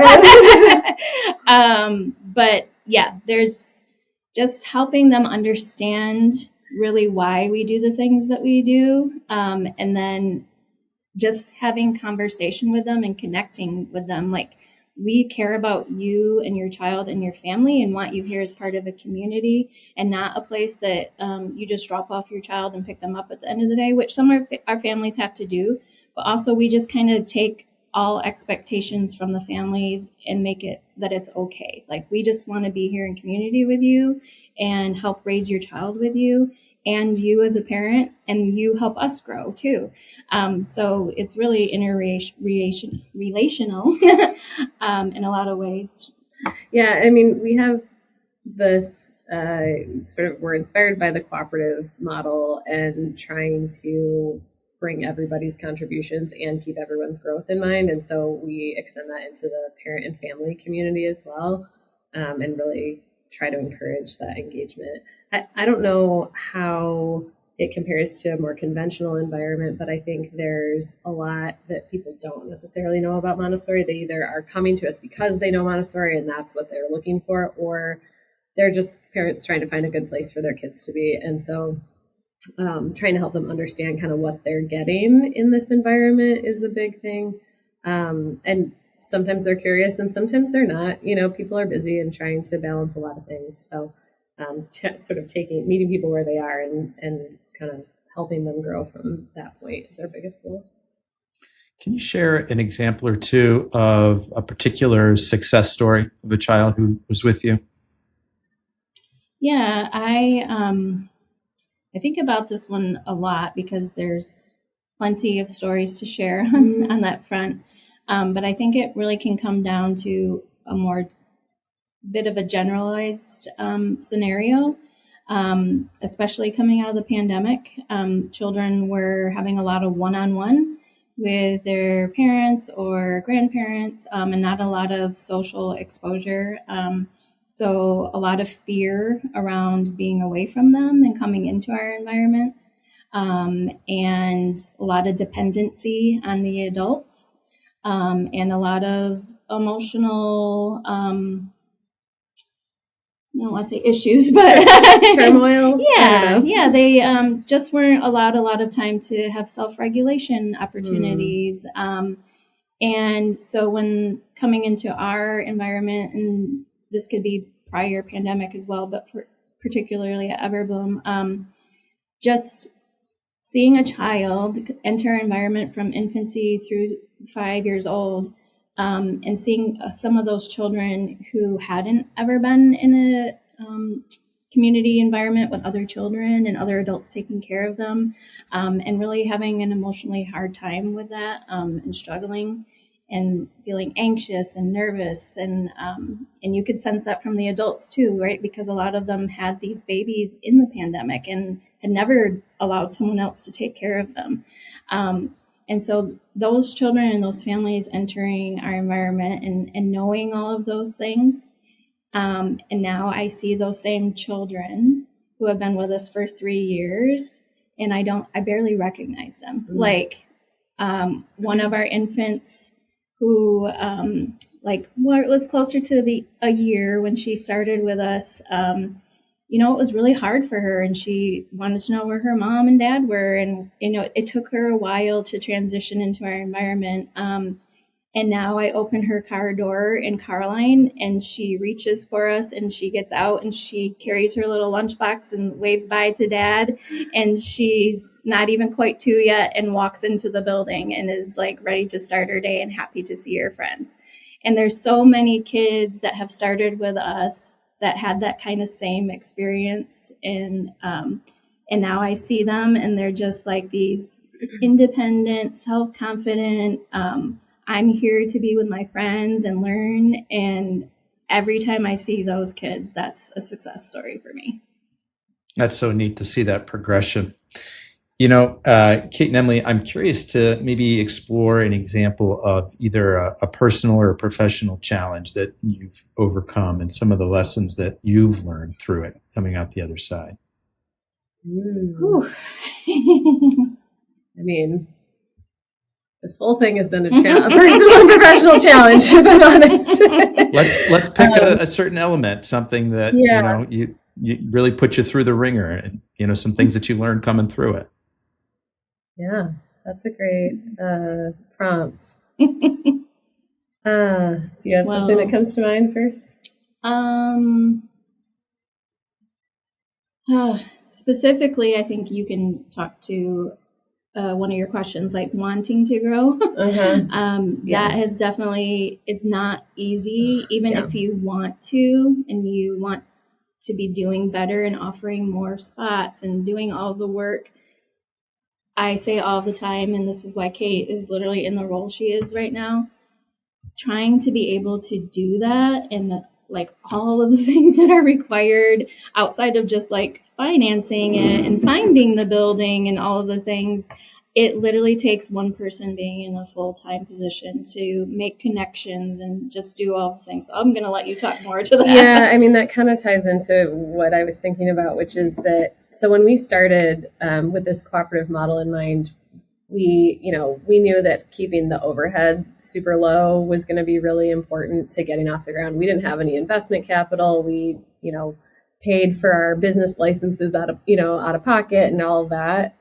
But yeah, there's just helping them understand really why we do the things that we do. And then just having conversation with them and connecting with them. Like, we care about you and your child and your family and want you here as part of a community and not a place that you just drop off your child and pick them up at the end of the day, which some of our families have to do. But also we just kind of take all expectations from the families and make it that it's okay. Like, we just want to be here in community with you and help raise your child with you and you as a parent, and you help us grow too. So it's really relational in a lot of ways. Yeah, I mean, we have this we're inspired by the cooperative model and trying to bring everybody's contributions and keep everyone's growth in mind. And so we extend that into the parent and family community as well, and really try to encourage that engagement. I don't know how it compares to a more conventional environment, but I think there's a lot that people don't necessarily know about Montessori. They either are coming to us because they know Montessori and that's what they're looking for, or they're just parents trying to find a good place for their kids to be. And so trying to help them understand kind of what they're getting in this environment is a big thing. And sometimes they're curious and sometimes they're not. People are busy and trying to balance a lot of things. So sort of meeting people where they are and kind of helping them grow from that point is our biggest goal. Can you share an example or two of a particular success story of a child who was with you? Yeah, I think about this one a lot because there's plenty of stories to share on that front. But I think it really can come down to a more bit of a generalized scenario, especially coming out of the pandemic. Children were having a lot of one-on-one with their parents or grandparents, and not a lot of social exposure. So a lot of fear around being away from them and coming into our environments. and a lot of dependency on the adults, and a lot of emotional, I don't want to say issues, but turmoil. Yeah. They just weren't allowed a lot of time to have self-regulation opportunities. And so when coming into our environment, and this could be prior pandemic as well, but particularly at Everbloom, just seeing a child enter our environment from infancy through 5 years old, and seeing some of those children who hadn't ever been in a community environment with other children and other adults taking care of them, and really having an emotionally hard time with that, and struggling and feeling anxious and nervous, and you could sense that from the adults too, right? Because a lot of them had these babies in the pandemic and had never allowed someone else to take care of them. And so those children and those families entering our environment and knowing all of those things, and now I see those same children who have been with us for 3 years, and I barely recognize them. Mm-hmm. Like one of our infants who it was closer to a year when she started with us. It was really hard for her, and she wanted to know where her mom and dad were. And, it took her a while to transition into our environment. And now I open her car door in Carline, and she reaches for us, and she gets out, and she carries her little lunchbox and waves bye to dad. And she's not even quite 2 yet, and walks into the building and is like ready to start her day and happy to see her friends. And there's so many kids that have started with us that had that kind of same experience. And now I see them, and they're just like these independent, self-confident, I'm here to be with my friends and learn. And every time I see those kids, that's a success story for me. That's so neat to see that progression. Kate and Emily, I'm curious to maybe explore an example of either a personal or a professional challenge that you've overcome and some of the lessons that you've learned through it coming out the other side. I mean, this whole thing has been a personal and professional challenge, if I'm honest. Let's pick a certain element, something that you really put you through the ringer, and some things that you learned coming through it. Yeah, that's a great prompt. Do you have something that comes to mind first? Specifically, I think you can talk to one of your questions, like wanting to grow. That has definitely is not easy, even if you want to, and you want to be doing better and offering more spots and doing all the work. I say all the time, and this is why Kate is literally in the role she is right now, trying to be able to do that and like all of the things that are required outside of just like financing it and finding the building and all of the things. It literally takes one person being in a full-time position to make connections and just do all the things. So I'm going to let you talk more to that. Yeah, I mean, that kind of ties into what I was thinking about, which is that, so when we started with this cooperative model in mind, we knew that keeping the overhead super low was going to be really important to getting off the ground. We didn't have any investment capital. We, paid for our business licenses out of pocket and all of that.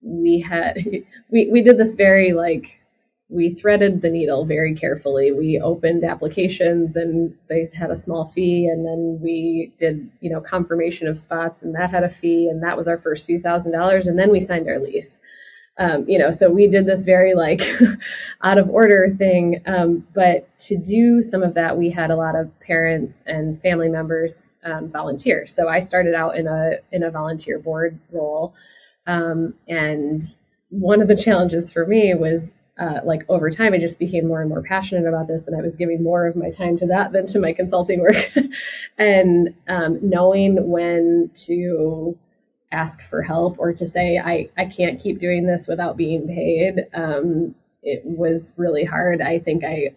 We did this very we threaded the needle very carefully. We opened applications and they had a small fee, and then we did, confirmation of spots, and that had a fee, and that was our first few $1,000s, and then we signed our lease. So we did this very out of order thing. But to do some of that, we had a lot of parents and family members volunteer. So I started out in a volunteer board role. And one of the challenges for me was over time, I just became more and more passionate about this, and I was giving more of my time to that than to my consulting work. And knowing when to ask for help or to say, I can't keep doing this without being paid, it was really hard. I think I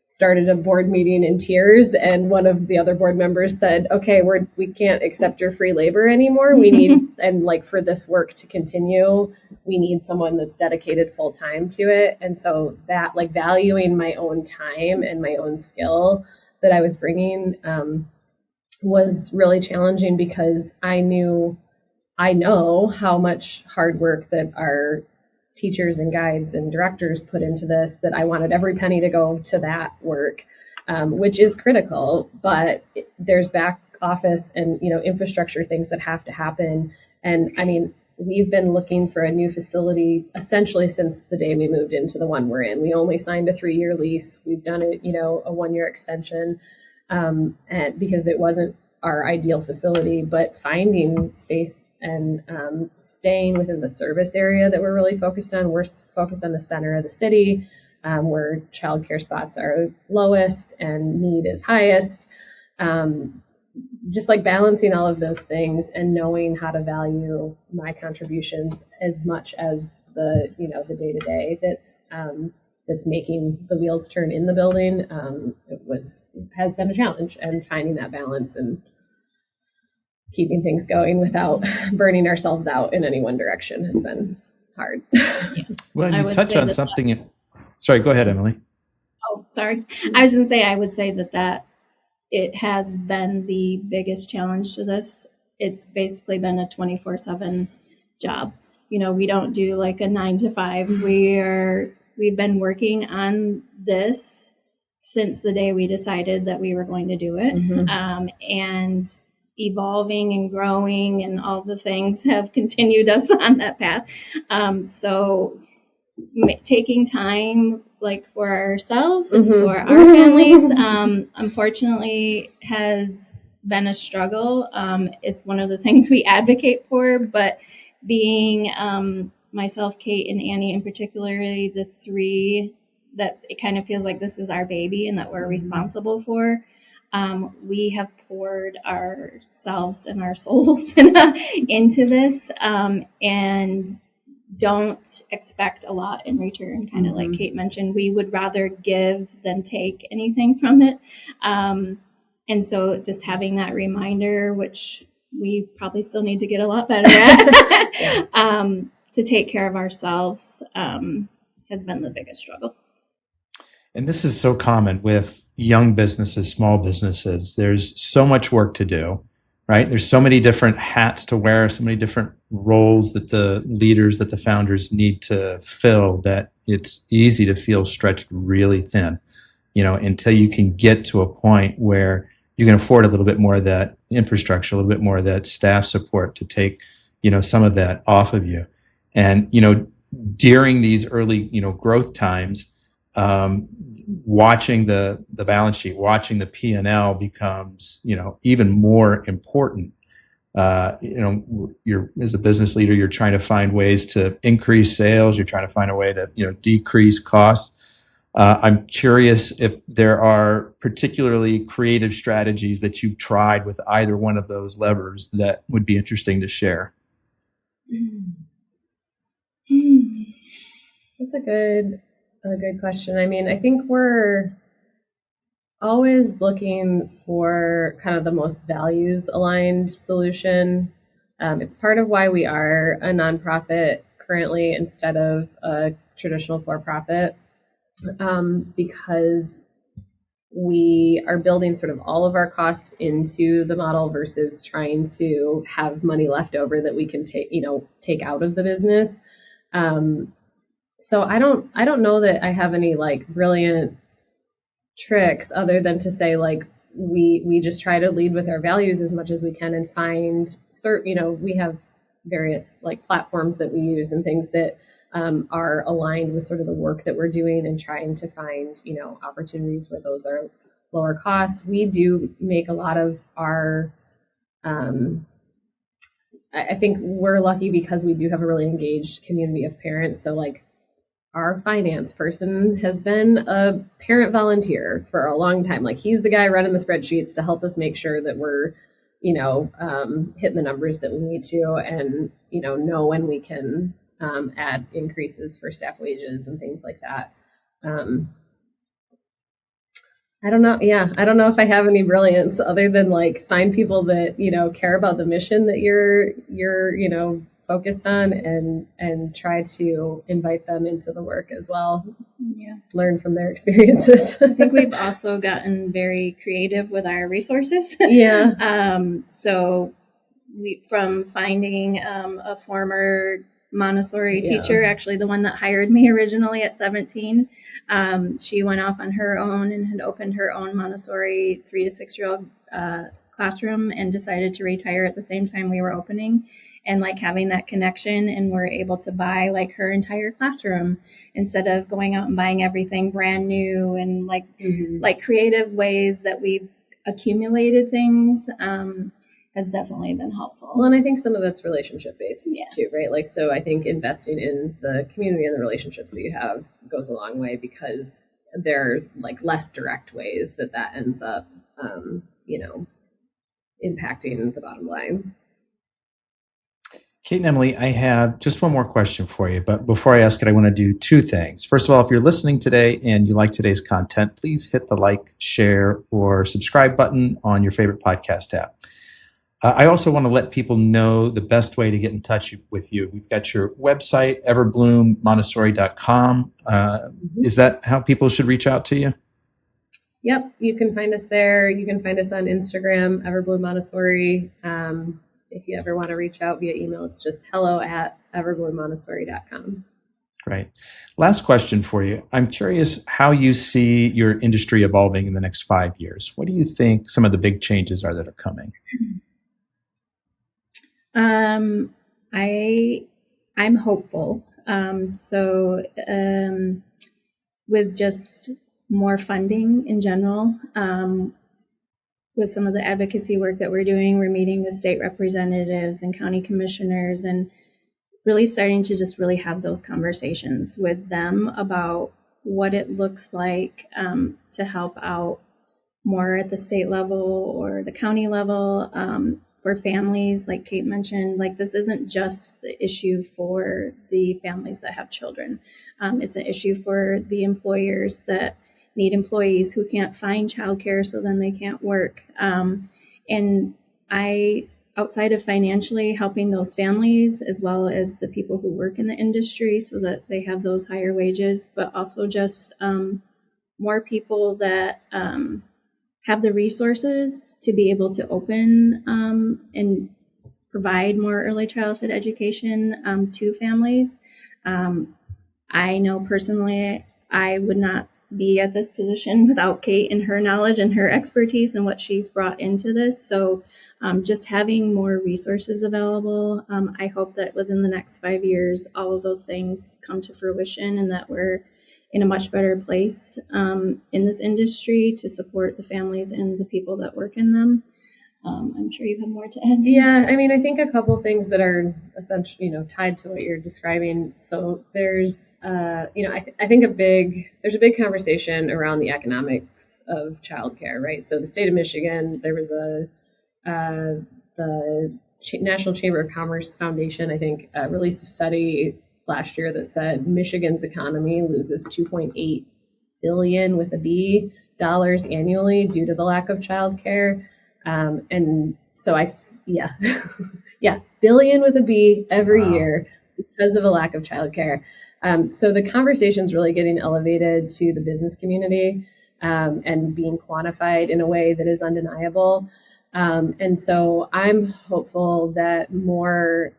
started a board meeting in tears, and one of the other board members said, okay, we can't accept your free labor anymore. We need, and like for this work to continue, we need someone that's dedicated full time to it. And so that, like, valuing my own time and my own skill that I was bringing was really challenging, because I know how much hard work that our teachers and guides and directors put into this, that I wanted every penny to go to that work, which is critical, but there's back office and, infrastructure things that have to happen. And I mean, we've been looking for a new facility essentially since the day we moved into the one we're in. We only signed a 3-year lease. We've done it, a 1-year extension, and because it wasn't our ideal facility, but finding space and staying within the service area that we're really focused on. We're focused on the center of the city, where childcare spots are lowest and need is highest. Just like balancing all of those things and knowing how to value my contributions as much as the day-to-day that's making the wheels turn in the building. Has been a challenge, and finding that balance and keeping things going without burning ourselves out in any one direction has been hard. Yeah. Well, you touch on something. Sorry, go ahead, Emily. Oh, sorry. I was going to say, I would say that it has been the biggest challenge to this. It's basically been a 24/7 job. We don't do like a 9 to 5. We've been working on this since the day we decided that we were going to do it. Mm-hmm. And evolving and growing and all the things have continued us on that path. So taking time like for ourselves and mm-hmm. for our families, unfortunately has been a struggle. It's one of the things we advocate for, but being myself, Kate, and Annie in particularly, the 3 that it kind of feels like this is our baby and that we're mm-hmm. responsible for. We have poured ourselves and our souls into this, and don't expect a lot in return. Kind of mm-hmm. like Kate mentioned, we would rather give than take anything from it. And so just having that reminder, which we probably still need to get a lot better at, to take care of ourselves has been the biggest struggle. And this is so common with young businesses, small businesses. There's so much work to do, right? There's so many different hats to wear, so many different roles that the leaders, that the founders need to fill, that it's easy to feel stretched really thin, until you can get to a point where you can afford a little bit more of that infrastructure, a little bit more of that staff support to take, some of that off of you. And, during these early, growth times, watching the balance sheet, watching the P&L becomes, even more important. You're, as a business leader, you're trying to find ways to increase sales. You're trying to find a way to, decrease costs. I'm curious if there are particularly creative strategies that you've tried with either one of those levers that would be interesting to share. That's a good question. I mean, I think we're always looking for kind of the most values aligned solution. It's part of why we are a nonprofit currently instead of a traditional for-profit, because we are building sort of all of our costs into the model versus trying to have money left over that we can take out of the business. So I don't know that I have any like brilliant tricks other than to say like we just try to lead with our values as much as we can and find we have various like platforms that we use and things that are aligned with sort of the work that we're doing and trying to find opportunities where those are lower costs. We do make a lot of our I think we're lucky because we do have a really engaged community of parents. So like our finance person has been a parent volunteer for a long time. Like he's the guy running the spreadsheets to help us make sure that we're, hitting the numbers that we need to and, know when we can add increases for staff wages and things like that. I don't know. Yeah. I don't know if I have any brilliance other than like find people that, care about the mission that you're, focused on and try to invite them into the work as well. Yeah. Learn from their experiences. I think we've also gotten very creative with our resources. Yeah. So from finding a former Montessori teacher, actually the one that hired me originally at 17, she went off on her own and had opened her own Montessori 3 to 6 year old classroom and decided to retire at the same time we were opening. And like having that connection, and we're able to buy like her entire classroom instead of going out and buying everything brand new, and like creative ways that we've accumulated things has definitely been helpful. Well, and I think some of that's relationship based too, right? Like, so I think investing in the community and the relationships that you have goes a long way, because there are like less direct ways that ends up, impacting the bottom line. Kate and Emily, I have just one more question for you. But before I ask it, I want to do two things. First of all, if you're listening today and you like today's content, please hit the like, share, or subscribe button on your favorite podcast app. I also want to let people know the best way to get in touch with you. We've got your website, everbloommontessori.com. Is that how people should reach out to you? Yep. You can find us there. You can find us on Instagram, Everbloom Montessori. If you ever want to reach out via email, it's just hello@everbloommontessori.com. Right. Last question for you. I'm curious how you see your industry evolving in the next 5 years. What do you think some of the big changes are that are coming? I'm hopeful. With just more funding in general, with some of the advocacy work that we're doing, we're meeting with state representatives and county commissioners and really starting to just really have those conversations with them about what it looks like to help out more at the state level or the county level for families. Like Kate mentioned, like this isn't just the issue for the families that have children. It's an issue for the employers that need employees who can't find childcare, so then they can't work. And outside of financially helping those families, as well as the people who work in the industry so that they have those higher wages, but also just more people that have the resources to be able to open and provide more early childhood education to families. I know personally, I would not be at this position without Kate and her knowledge and her expertise and what she's brought into this. So just having more resources available, I hope that within the next 5 years, all of those things come to fruition and that we're in a much better place in this industry to support the families and the people that work in them. I'm sure you have more to add. Yeah, I mean, I think a couple things that are essentially, tied to what you're describing. So there's, I think there's a big conversation around the economics of childcare, right? So the state of Michigan, there was the National Chamber of Commerce Foundation, I think, released a study last year that said Michigan's economy loses $2.8 billion with a B dollars annually due to the lack of childcare. And so billion with a B every year because of a lack of childcare. So the conversation's really getting elevated to the business community and being quantified in a way that is undeniable. And so I'm hopeful that more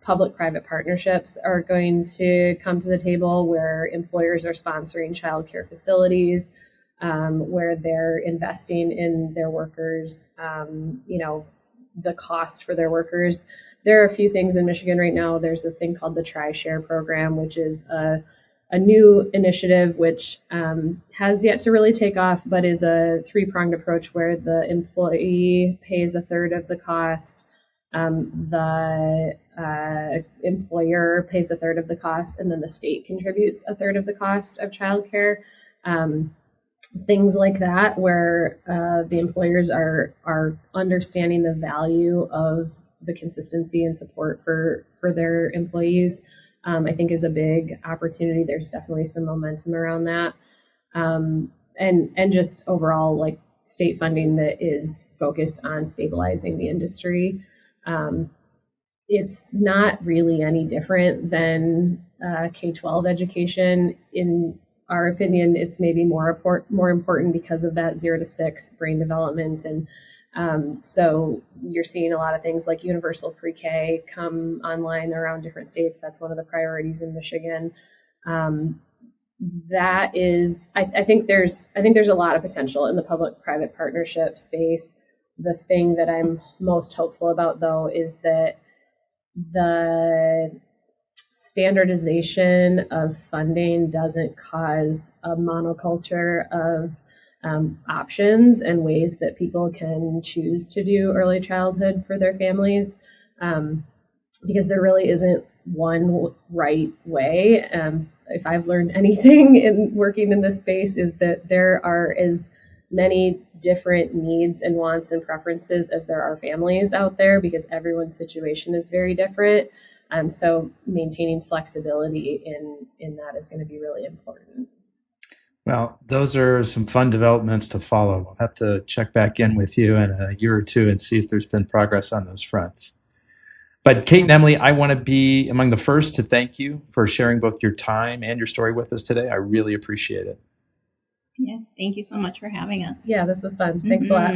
public-private partnerships are going to come to the table where employers are sponsoring childcare facilities, where they're investing in their workers, the cost for their workers. There are a few things in Michigan right now. There's a thing called the Tri-Share program, which is a new initiative which has yet to really take off, but is a three-pronged approach where the employee pays a third of the cost, the employer pays a third of the cost, and then the state contributes a third of the cost of childcare. Things like that, where the employers are understanding the value of the consistency and support for their employees, I think is a big opportunity. There's definitely some momentum around that. and just overall like state funding that is focused on stabilizing the industry. It's not really any different than K-12 education. In our opinion, it's maybe more important because of that 0 to 6 brain development. And so you're seeing a lot of things like universal pre-K come online around different states. That's one of the priorities in Michigan. That is, I think there's a lot of potential in the public-private partnership space. The thing that I'm most hopeful about, though, is that the standardization of funding doesn't cause a monoculture of options and ways that people can choose to do early childhood for their families, because there really isn't one right way. If I've learned anything in working in this space, is that there are as many different needs and wants and preferences as there are families out there, because everyone's situation is very different. So maintaining flexibility in that is going to be really important. Well, those are some fun developments to follow. We'll have to check back in with you in a year or two and see if there's been progress on those fronts. But Kate and Emily, I want to be among the first to thank you for sharing both your time and your story with us today. I really appreciate it. Yeah, thank you so much for having us. Yeah, this was fun. Thanks a lot.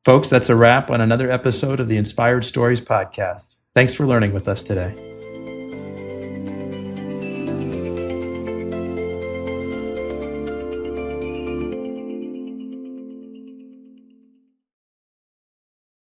Folks, that's a wrap on another episode of the Inspired Stories podcast. Thanks for learning with us today.